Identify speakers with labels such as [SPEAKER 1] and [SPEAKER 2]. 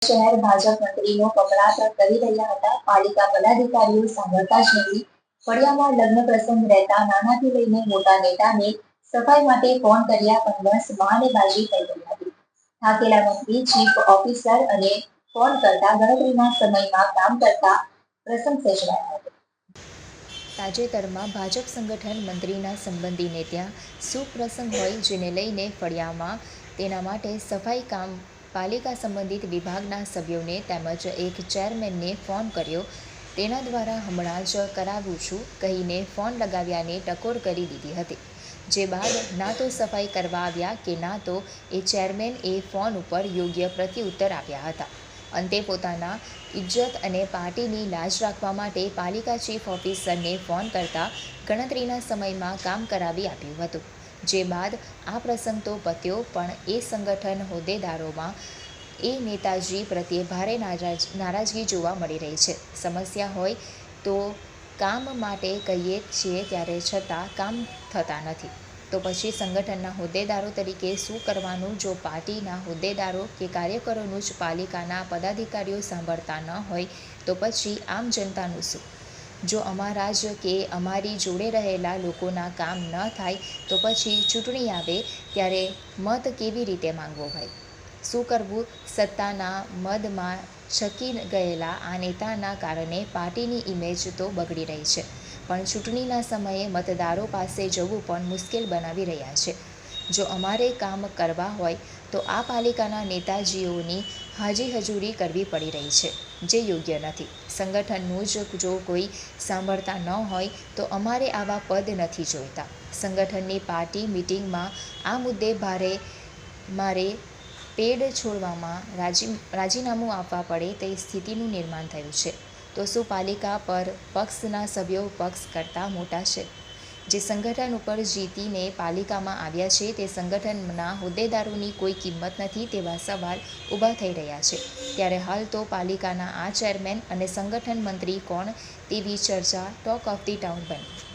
[SPEAKER 1] શહેર ભાજપ મંત્રીનો કમળાટ કરી રહ્યા હતા. પાલિકા પદાધિકારીઓ સાંભળતા જ નથી. ફળિયામાં લગ્ન પ્રસંગ રહેતા નાનાથી લઈને મોટા નેતાને સફાઈ માટે ફોન કર્યા પણ બસ બહાનેબાજી થઈ ગઈ હતી. થાકેલા મંત્રી, ચીફ ઓફિસર અને ફોન કરતા ગણતરીના સમયમાં કામ કરતા પ્રસંગ સર્જાયો હતો.
[SPEAKER 2] તાજેતરમાં ભાજપ સંગઠન મંત્રીના સંબંધીને ત્યાં શુભ પ્રસંગ હોય જેને લઈને ફળિયામાં તેના માટે સફાઈ કામ પાલિકા સંબંધિત વિભાગના સભ્યોને તેમજ એક ચેરમેનને ફોન કર્યો. તેના દ્વારા હમણાં જ કરાવું છું કહીને ફોન લગાવ્યાને ટકોર કરી દીધી હતી. જે બાદ ના તો સફાઈ કરવા આવ્યા કે ના તો એ ચેરમેન એ ફોન ઉપર યોગ્ય પ્રત્યુત્તર આપ્યા હતા. અંતે પોતાના ઇજ્જત અને પાર્ટીની લાજ રાખવા માટે પાલિકા ચીફ ઓફિસરને ફોન કરતા ગણતરીના સમયમાં કામ કરાવી આપ્યું હતું. જે બાદ આ પ્રસંગ તો પત્યો પણ એ સંગઠન હોદ્દેદારોમાં એ નેતાજી પ્રત્યે ભારે નારાજગી જોવા મળી રહી છે. સમસ્યા હોય તો કામ માટે કહીએ છીએ ત્યારે છતાં કામ થતા નથી. તો પછી સંગઠનના હોદ્દેદારો તરીકે શું કરવાનું? જો પાર્ટીના હોદ્દેદારો કે કાર્યકરોનું જ પાલિકાના પદાધિકારીઓ સાંભળતા ન હોય તો પછી આમ જનતાનું શું? જો અમારા જ કે અમારી જોડે રહેલા લોકોના કામ ન થાય તો પછી ચૂંટણી આવે ત્યારે મત કેવી રીતે માંગવો હોય? શું કરવું? સત્તાના મદમાં છકી ગયેલા આ નેતાના કારણે પાર્ટીની ઇમેજ તો બગડી રહી છે, પણ ચૂંટણીના સમયે મતદારો પાસે જવું પણ મુશ્કેલ બનાવી રહ્યા છે. જો અમારે કામ કરવા હોય તો આ પાલિકાના નેતાજીઓની હાજી હજૂરી કરવી પડી રહી છે, જે યોગ્ય નથી. સંગઠનનું જ જો કોઈ સાંભળતા ન હોય તો અમારે આવા પદ નથી જોઈતા. સંગઠનની પાર્ટી મિટિંગમાં આ મુદ્દે મારે પેડ છોડવામાં રાજીનામું આપવા પડે તે સ્થિતિનું નિર્માણ થયું છે. તો શું પાલિકા પર પક્ષના સભ્યો પક્ષ કરતાં મોટા છે? જે સંગઠન ઉપર જીતીને પાલિકામાં આવ્યા છે તે સંગઠનના હોદ્દેદારોની કોઈ કિંમત નથી તેવા સવાલ ઊભા થઈ રહ્યા છે. ત્યારે હાલ તો પાલિકાના આ ચેરમેન અને સંગઠન મંત્રી કોણ તેવી ચર્ચા ટોક ઓફ ધી ટાઉન બની.